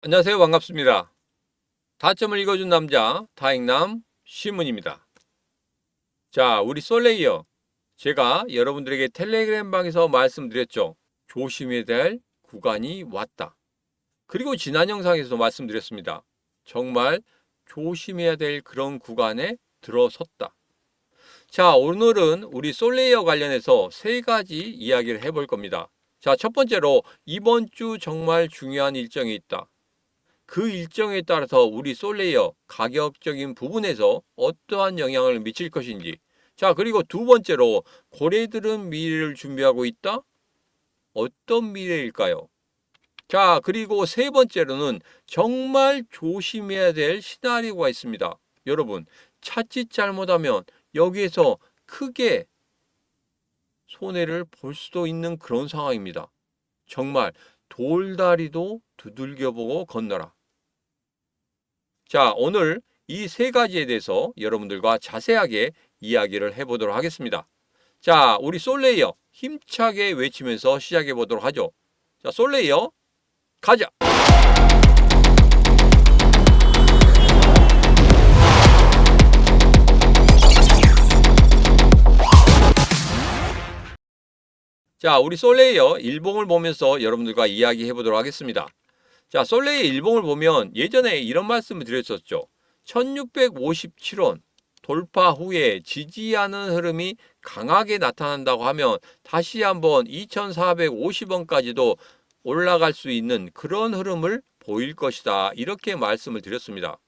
안녕하세요. 반갑습니다. 다점을 읽어준 남자 다익남 시문입니다. 자, 우리 솔레이어, 제가 여러분들에게 텔레그램 방에서 말씀드렸죠. 조심해야 될 구간이 왔다. 그리고 지난 영상에서도 말씀드렸습니다. 정말 조심해야 될 그런 구간에 들어섰다. 자, 오늘은 우리 솔레이어 관련해서 세 가지 이야기를 해볼 겁니다. 자, 첫 번째로 이번 주 정말 중요한 일정이 있다. 그 일정에 따라서 우리 솔레이어 가격적인 부분에서 어떠한 영향을 미칠 것인지. 자, 그리고 두 번째로 고래들은 미래를 준비하고 있다? 어떤 미래일까요? 자, 그리고 세 번째로는 정말 조심해야 될 시나리오가 있습니다. 여러분, 차짓 잘못하면 여기에서 크게 손해를 볼 수도 있는 그런 상황입니다. 정말 돌다리도 두들겨보고 건너라. 자, 오늘 이 세 가지에 대해서 여러분들과 자세하게 이야기를 해보도록 하겠습니다. 자, 우리 솔레이어 힘차게 외치면서 시작해 보도록 하죠. 자, 솔레이어 가자! 자, 우리 솔레이어 일봉을 보면서 여러분들과 이야기해 보도록 하겠습니다. 자, 솔레이어 일봉을 보면 예전에 이런 말씀을 드렸었죠. 1657원 돌파 후에 지지하는 흐름이 강하게 나타난다고 하면 다시 한번 2450원까지도 올라갈 수 있는 그런 흐름을 보일 것이다. 이렇게 말씀을 드렸습니다.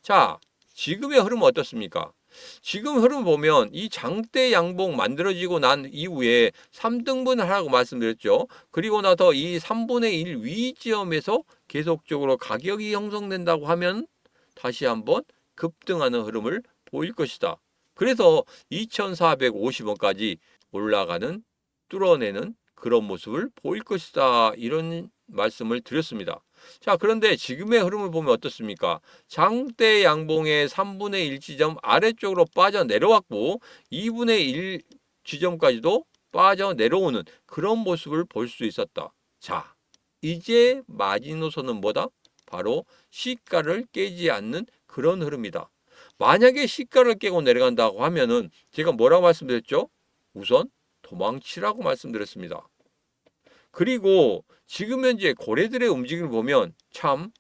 자, 지금의 흐름은 어떻습니까? 지금 흐름 보면 이 장대 양봉 만들어지고 난 이후에 3등분을 하라고 말씀드렸죠. 그리고 나서 이 3분의 1 위지점에서 계속적으로 가격이 형성된다고 하면 다시 한번 급등하는 흐름을 보일 것이다. 그래서 2450원까지 올라가는, 뚫어내는 그런 모습을 보일 것이다. 이런 말씀을 드렸습니다. 자, 그런데 지금의 흐름을 보면 어떻습니까? 장대 양봉의 3분의 1 지점 아래쪽으로 빠져내려왔고 2분의 1 지점까지도 빠져내려오는 그런 모습을 볼 수 있었다. 자, 이제 마지노선은 뭐다? 바로 시가를 깨지 않는 그런 흐름이다. 만약에 시가를 깨고 내려간다고 하면은 제가 뭐라고 말씀드렸죠? 우선 도망치라고 말씀드렸습니다. 그리고 지금 현재 고래들의 움직임을 보면 참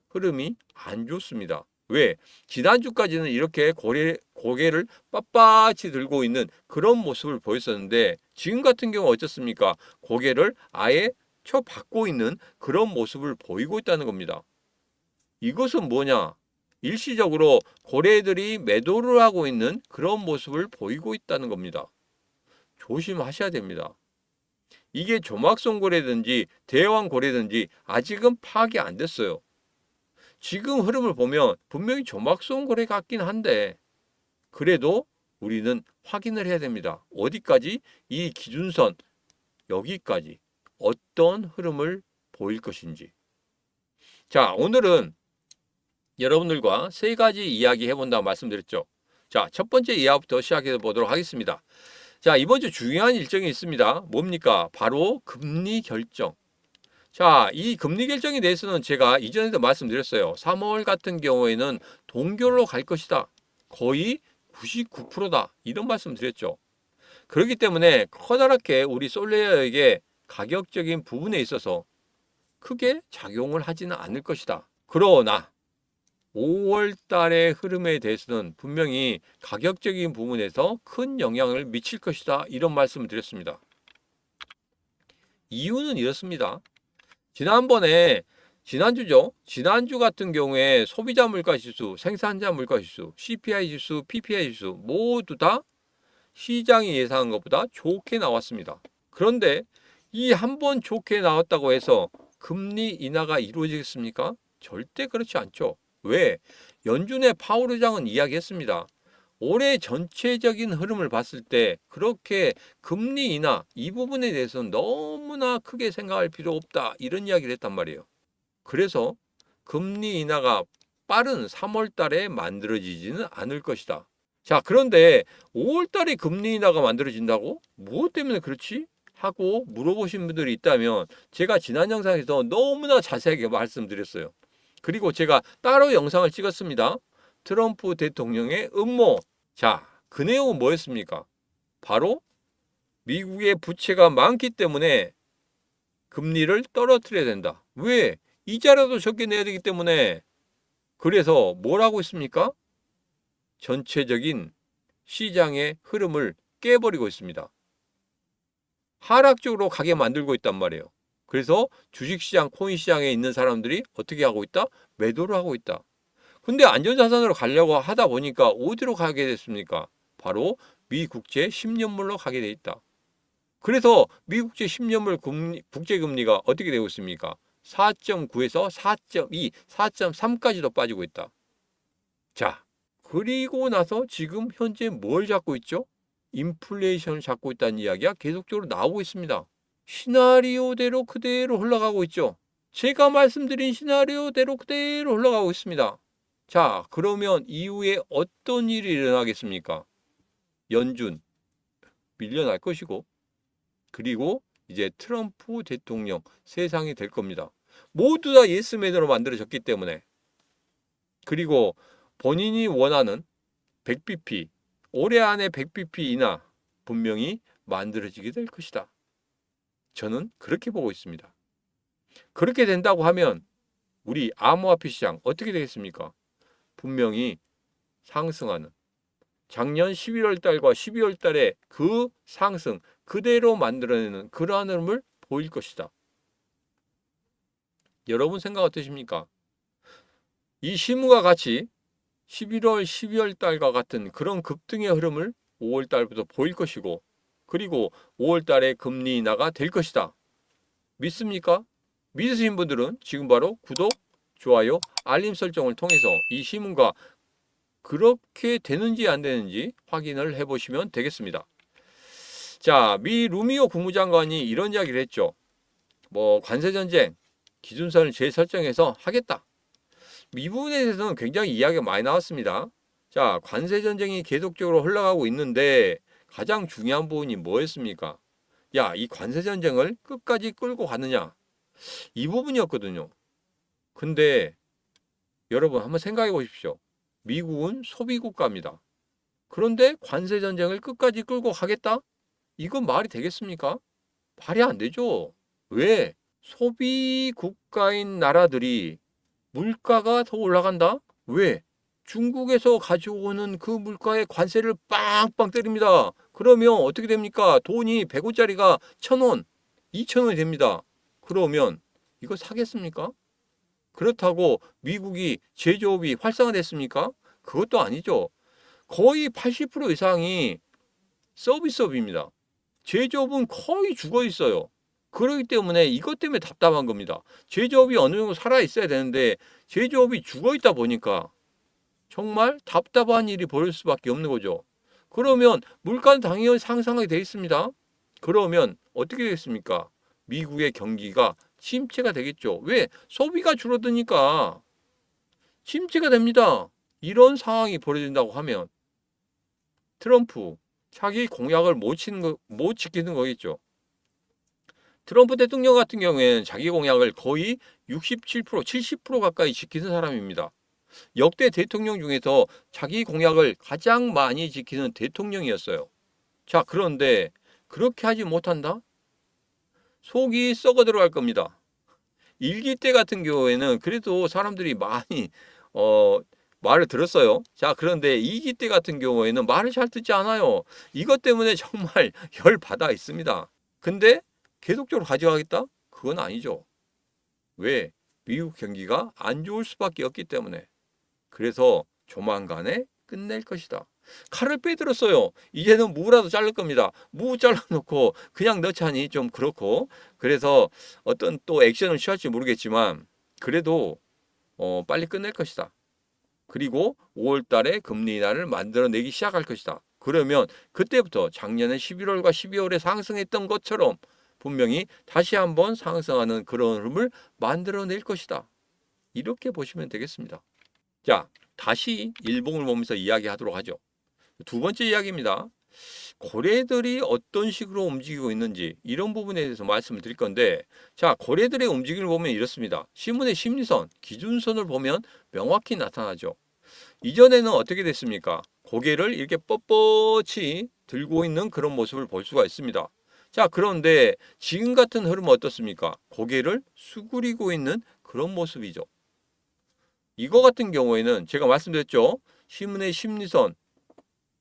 흐름이 안 좋습니다. 왜? 지난주까지는 이렇게 고개를 빳빳이 들고 있는 그런 모습을 보였었는데 지금 같은 경우 어떻습니까? 고개를 아예 쳐박고 있는 그런 모습을 보이고 있다는 겁니다. 이것은 뭐냐? 일시적으로 고래들이 매도를 하고 있는 그런 모습을 보이고 있다는 겁니다. 조심하셔야 됩니다. 이게 조막송고래든지 대왕고래든지 아직은 파악이 안 됐어요. 지금 흐름을 보면 분명히 조막송고래 같긴 한데 그래도 우리는 확인을 해야 됩니다. 어디까지? 이 기준선 여기까지 어떤 흐름을 보일 것인지. 자, 오늘은 여러분들과 세 가지 이야기 해본다고 말씀드렸죠. 자, 첫 번째 이야기부터 시작해 보도록 하겠습니다. 자, 이번 주 중요한 일정이 있습니다. 뭡니까? 바로 금리 결정. 자, 이 금리 결정에 대해서는 제가 이전에도 말씀드렸어요. 3월 같은 경우에는 동결로 갈 것이다. 거의 99%다. 이런 말씀 드렸죠. 그렇기 때문에 커다랗게 우리 솔레이어에게 가격적인 부분에 있어서 크게 작용을 하지는 않을 것이다. 그러나 5월 달의 흐름에 대해서는 분명히 가격적인 부분에서 큰 영향을 미칠 것이다. 이런 말씀을 드렸습니다. 이유는 이렇습니다. 지난주죠. 지난주 같은 경우에 소비자 물가 지수, 생산자 물가 지수, CPI 지수, PPI 지수 모두 다 시장이 예상한 것보다 좋게 나왔습니다. 그런데 이 한 번 좋게 나왔다고 해서 금리 인하가 이루어지겠습니까? 절대 그렇지 않죠. 왜? 연준의 파월 의장은 이야기했습니다. 올해 전체적인 흐름을 봤을 때 그렇게 금리 인하 이 부분에 대해서는 너무나 크게 생각할 필요 없다. 이런 이야기를 했단 말이에요. 그래서 금리 인하가 빠른 3월 달에 만들어지지는 않을 것이다. 자, 그런데 5월 달에 금리 인하가 만들어진다고? 무엇 때문에 그렇지? 하고 물어보신 분들이 있다면 제가 지난 영상에서 너무나 자세하게 말씀드렸어요. 그리고 제가 따로 영상을 찍었습니다. 트럼프 대통령의 음모. 자, 그 내용은 뭐였습니까? 바로 미국의 부채가 많기 때문에 금리를 떨어뜨려야 된다. 왜? 이자라도 적게 내야 되기 때문에. 그래서 뭘 하고 있습니까? 전체적인 시장의 흐름을 깨버리고 있습니다. 하락적으로 가게 만들고 있단 말이에요. 그래서 주식시장, 코인시장에 있는 사람들이 어떻게 하고 있다? 매도를 하고 있다. 근데 안전자산으로 가려고 하다 보니까 어디로 가게 됐습니까? 바로 미국채 10년물로 가게 돼 있다. 그래서 미국채 10년물 국제금리가 어떻게 되고 있습니까? 4.9에서 4.2, 4.3까지도 빠지고 있다. 자, 그리고 나서 지금 현재 뭘 잡고 있죠? 인플레이션을 잡고 있다는 이야기가 계속적으로 나오고 있습니다. 시나리오대로 그대로 흘러가고 있죠. 제가 말씀드린 시나리오대로 그대로 흘러가고 있습니다. 자, 그러면 이후에 어떤 일이 일어나겠습니까? 연준 밀려날 것이고, 그리고 이제 트럼프 대통령 세상이 될 겁니다. 모두 다 예스맨으로 만들어졌기 때문에. 그리고 본인이 원하는 100bp, 올해 안에 100bp 인하 분명히 만들어지게 될 것이다. 저는 그렇게 보고 있습니다. 그렇게 된다고 하면 우리 암호화폐 시장 어떻게 되겠습니까? 분명히 상승하는, 작년 11월 달과 12월 달에 그 상승 그대로 만들어내는 그러한 흐름을 보일 것이다. 여러분 생각 어떠십니까? 이 시무와 같이 11월, 12월 달과 같은 그런 급등의 흐름을 5월 달부터 보일 것이고, 그리고 5월 달에 금리 인하가 될 것이다. 믿습니까? 믿으신 분들은 지금 바로 구독, 좋아요, 알림 설정을 통해서 이 시문과 그렇게 되는지 안 되는지 확인을 해보시면 되겠습니다. 자, 미 루미오 국무장관이 이런 이야기를 했죠. 관세전쟁 기준선을 재설정해서 하겠다. 이 부분에 대해서는 굉장히 이야기가 많이 나왔습니다. 자, 관세전쟁이 계속적으로 흘러가고 있는데 가장 중요한 부분이 뭐였습니까? 야, 이 관세전쟁을 끝까지 끌고 가느냐? 이 부분이었거든요. 근데 여러분 한번 생각해 보십시오. 미국은 소비국가입니다. 그런데 관세전쟁을 끝까지 끌고 가겠다? 이건 말이 되겠습니까? 말이 안 되죠. 왜? 소비국가인 나라들이 물가가 더 올라간다? 왜? 중국에서 가져오는 그 물가에 관세를 빵빵 때립니다. 그러면 어떻게 됩니까? 돈이 100원짜리가 1000원, 2000원이 됩니다. 그러면 이거 사겠습니까? 그렇다고 미국이 제조업이 활성화됐습니까? 그것도 아니죠. 거의 80% 이상이 서비스업입니다. 제조업은 거의 죽어 있어요. 그렇기 때문에 이것 때문에 답답한 겁니다. 제조업이 어느 정도 살아 있어야 되는데 제조업이 죽어 있다 보니까 정말 답답한 일이 벌어질 수밖에 없는 거죠. 그러면 물가는 당연히 상승하게 돼 있습니다. 그러면 어떻게 되겠습니까? 미국의 경기가 침체가 되겠죠. 왜? 소비가 줄어드니까 침체가 됩니다. 이런 상황이 벌어진다고 하면 트럼프 자기 공약을 못 지키는 거겠죠. 트럼프 대통령 같은 경우에는 자기 공약을 거의 67%, 70% 가까이 지키는 사람입니다. 역대 대통령 중에서 자기 공약을 가장 많이 지키는 대통령이었어요. 자, 그런데 그렇게 하지 못한다? 속이 썩어 들어갈 겁니다. 일기 때 같은 경우에는 그래도 사람들이 많이 말을 들었어요. 자, 그런데 2기 때 같은 경우에는 말을 잘 듣지 않아요. 이것 때문에 정말 열 받아 있습니다. 근데 계속적으로 가져가겠다? 그건 아니죠. 왜? 미국 경기가 안 좋을 수밖에 없기 때문에. 그래서 조만간에 끝낼 것이다. 칼을 빼들었어요. 이제는 무라도 자를 겁니다. 무 잘라놓고 그냥 넣자니 좀 그렇고, 그래서 어떤 또 액션을 취할지 모르겠지만 그래도 빨리 끝낼 것이다. 그리고 5월 달에 금리 인하를 만들어내기 시작할 것이다. 그러면 그때부터 작년에 11월과 12월에 상승했던 것처럼 분명히 다시 한번 상승하는 그런 흐름을 만들어낼 것이다. 이렇게 보시면 되겠습니다. 자, 다시 일봉을 보면서 이야기하도록 하죠. 두 번째 이야기입니다. 고래들이 어떤 식으로 움직이고 있는지 이런 부분에 대해서 말씀을 드릴 건데, 자, 고래들의 움직임을 보면 이렇습니다. 신문의 심리선, 기준선을 보면 명확히 나타나죠. 이전에는 어떻게 됐습니까? 고개를 이렇게 뻣뻣이 들고 있는 그런 모습을 볼 수가 있습니다. 자, 그런데 지금 같은 흐름은 어떻습니까? 고개를 수그리고 있는 그런 모습이죠. 이거 같은 경우에는 제가 말씀드렸죠. 신문의 심리선,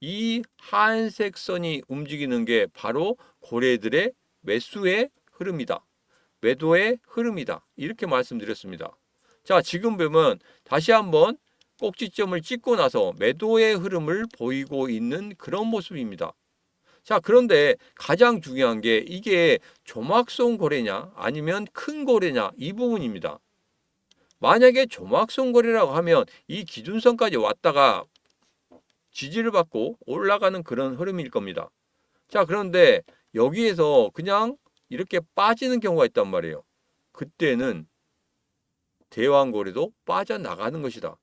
이 하얀색 선이 움직이는 게 바로 고래들의 매수의 흐름이다. 매도의 흐름이다. 이렇게 말씀드렸습니다. 자, 지금 보면 다시 한번 꼭지점을 찍고 나서 매도의 흐름을 보이고 있는 그런 모습입니다. 자, 그런데 가장 중요한 게 이게 조막송 고래냐 아니면 큰 고래냐 이 부분입니다. 만약에 조막송 고래라고 하면 이 기준선까지 왔다가 지지를 받고 올라가는 그런 흐름일 겁니다. 자, 그런데 여기에서 그냥 이렇게 빠지는 경우가 있단 말이에요. 그때는 대왕고래도 빠져나가는 것이다.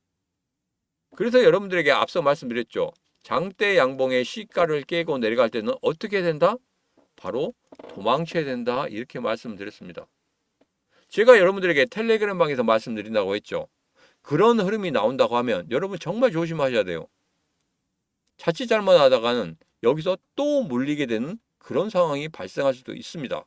그래서 여러분들에게 앞서 말씀드렸죠. 장대 양봉의 시가를 깨고 내려갈 때는 어떻게 된다? 바로 도망쳐야 된다. 이렇게 말씀드렸습니다. 제가 여러분들에게 텔레그램 방에서 말씀드린다고 했죠. 그런 흐름이 나온다고 하면 여러분 정말 조심하셔야 돼요. 자칫 잘못하다가는 여기서 또 물리게 되는 그런 상황이 발생할 수도 있습니다.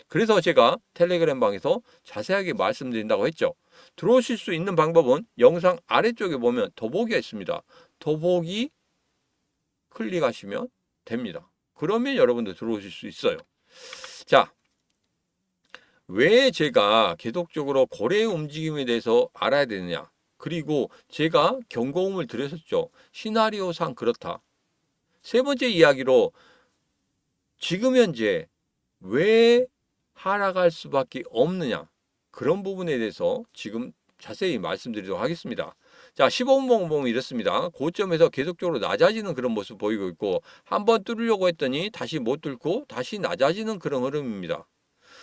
그래서 제가 텔레그램 방에서 자세하게 말씀드린다고 했죠. 들어오실 수 있는 방법은 영상 아래쪽에 보면 더보기가 있습니다. 더보기 클릭하시면 됩니다. 그러면 여러분들 들어오실 수 있어요. 자, 왜 제가 계속적으로 고래의 움직임에 대해서 알아야 되느냐? 그리고 제가 경고음을 드렸었죠. 시나리오상 그렇다. 세 번째 이야기로 지금 현재 왜 하락할 수밖에 없느냐? 그런 부분에 대해서 지금 자세히 말씀드리도록 하겠습니다. 자, 15분 보면 이렇습니다. 고점에서 계속적으로 낮아지는 그런 모습 보이고 있고 한번 뚫으려고 했더니 다시 못 뚫고 다시 낮아지는 그런 흐름입니다.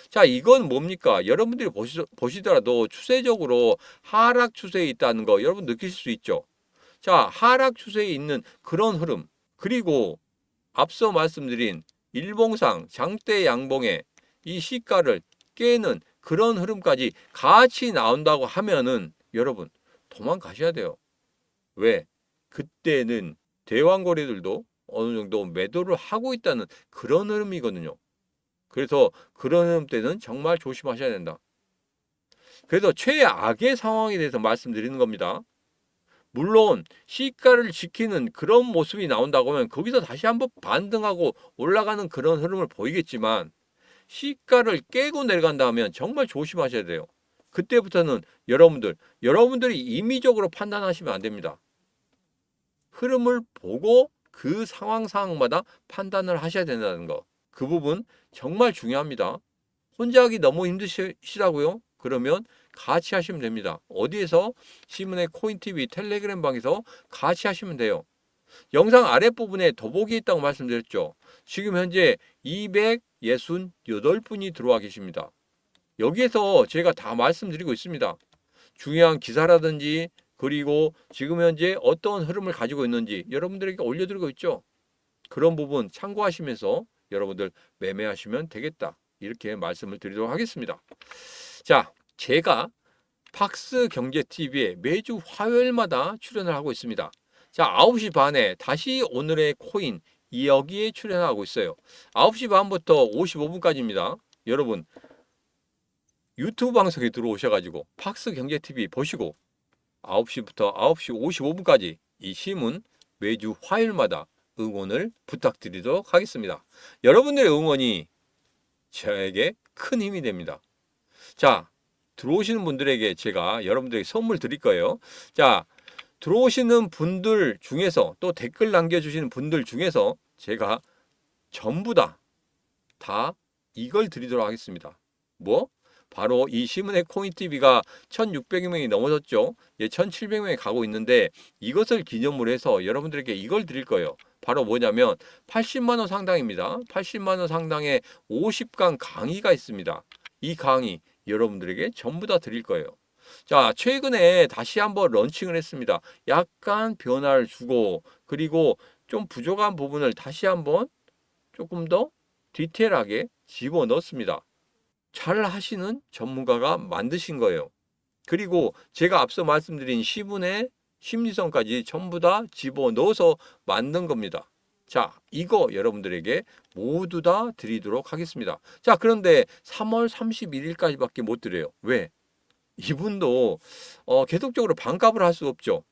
자, 이건 뭡니까? 여러분들이 보시더라도 추세적으로 하락 추세에 있다는 거 여러분 느끼실 수 있죠? 자, 하락 추세에 있는 그런 흐름, 그리고 앞서 말씀드린 일봉상 장대 양봉의 이 시가를 깨는 그런 흐름까지 같이 나온다고 하면은 여러분 도망가셔야 돼요. 왜? 그때는 대왕거래들도 어느 정도 매도를 하고 있다는 그런 흐름이거든요. 그래서 그런 흐름 때는 정말 조심하셔야 된다. 그래서 최악의 상황에 대해서 말씀드리는 겁니다. 물론 시가를 지키는 그런 모습이 나온다고 하면 거기서 다시 한번 반등하고 올라가는 그런 흐름을 보이겠지만 시가를 깨고 내려간다 하면 정말 조심하셔야 돼요. 그때부터는 여러분들이 임의적으로 판단하시면 안 됩니다. 흐름을 보고 그 상황마다 판단을 하셔야 된다는 거. 그 부분 정말 중요합니다. 혼자 하기 너무 힘드시다고요? 그러면 같이 하시면 됩니다. 어디에서? 시문의 코인TV 텔레그램 방에서 같이 하시면 돼요. 영상 아랫부분에 더보기 있다고 말씀드렸죠. 지금 현재 268분이 들어와 계십니다. 여기에서 제가 다 말씀드리고 있습니다. 중요한 기사라든지 그리고 지금 현재 어떤 흐름을 가지고 있는지 여러분들에게 올려드리고 있죠. 그런 부분 참고하시면서 여러분들 매매하시면 되겠다. 이렇게 말씀을 드리도록 하겠습니다. 자, 제가 팍스경제TV에 매주 화요일마다 출연을 하고 있습니다. 자, 9시 반에 다시 오늘의 코인 여기에 출연하고 있어요. 9시 반부터 55분까지입니다. 여러분 유튜브 방송에 들어오셔가지고 팍스경제TV 보시고 9시부터 9시 55분까지 이 시문 매주 화요일마다 응원을 부탁드리도록 하겠습니다. 여러분들의 응원이 저에게 큰 힘이 됩니다. 자, 들어오시는 분들에게 제가 여러분들에게 선물 드릴 거예요. 자, 들어오시는 분들 중에서 또 댓글 남겨주시는 분들 중에서 제가 전부 다 이걸 드리도록 하겠습니다. 뭐? 바로 이 시문의 코인TV가 1600명이 넘어졌죠. 예, 1700명이 가고 있는데 이것을 기념으로 해서 여러분들에게 이걸 드릴 거예요. 바로 뭐냐면 80만 원 상당입니다. 80만 원 상당의 50강 강의가 있습니다. 이 강의 여러분들에게 전부 다 드릴 거예요. 자, 최근에 다시 한번 런칭을 했습니다. 약간 변화를 주고 그리고 좀 부족한 부분을 다시 한번 조금 더 디테일하게 집어넣습니다. 잘 하시는 전문가가 만드신 거예요. 그리고 제가 앞서 말씀드린 시분의 심리성까지 전부 다 집어넣어서 만든 겁니다. 자, 이거 여러분들에게 모두 다 드리도록 하겠습니다. 자, 그런데 3월 31일까지밖에 못 드려요. 왜? 이분도 계속적으로 반값을 할 수 없죠.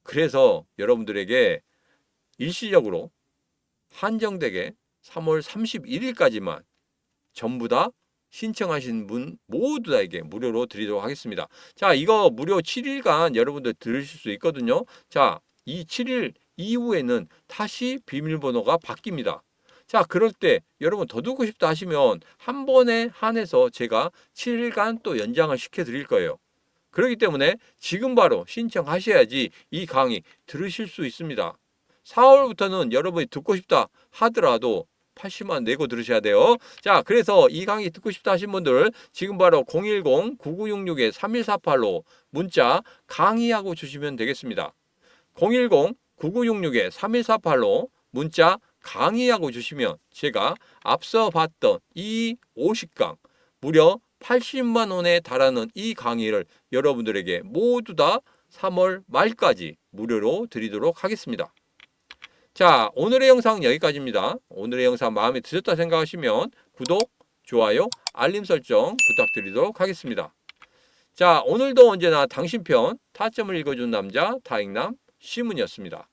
그래서 여러분들에게 일시적으로 한정되게 3월 31일까지만 전부 다 신청하신 분 모두에게 무료로 드리도록 하겠습니다. 자, 이거 무료 7일간 여러분들 들으실 수 있거든요. 자, 이 7일 이후에는 다시 비밀번호가 바뀝니다. 자, 그럴 때 여러분 더 듣고 싶다 하시면 한 번에 한해서 제가 7일간 또 연장을 시켜 드릴 거예요. 그렇기 때문에 지금 바로 신청하셔야지 이 강의 들으실 수 있습니다. 4월부터는 여러분이 듣고 싶다 하더라도 80만 내고 들으셔야 돼요. 자, 그래서 이 강의 듣고 싶다 하신 분들 지금 바로 010-9966-3148로 문자 강의하고 주시면 되겠습니다. 010-9966-3148로 문자 강의하고 주시면 제가 앞서 봤던 이 50강 무려 80만 원에 달하는 이 강의를 여러분들에게 모두 다 3월 말까지 무료로 드리도록 하겠습니다. 자, 오늘의 영상 여기까지입니다. 오늘의 영상 마음에 드셨다 생각하시면 구독, 좋아요, 알림 설정 부탁드리도록 하겠습니다. 자, 오늘도 언제나 당신 편 타점을 읽어준 남자 다익남 시문이었습니다.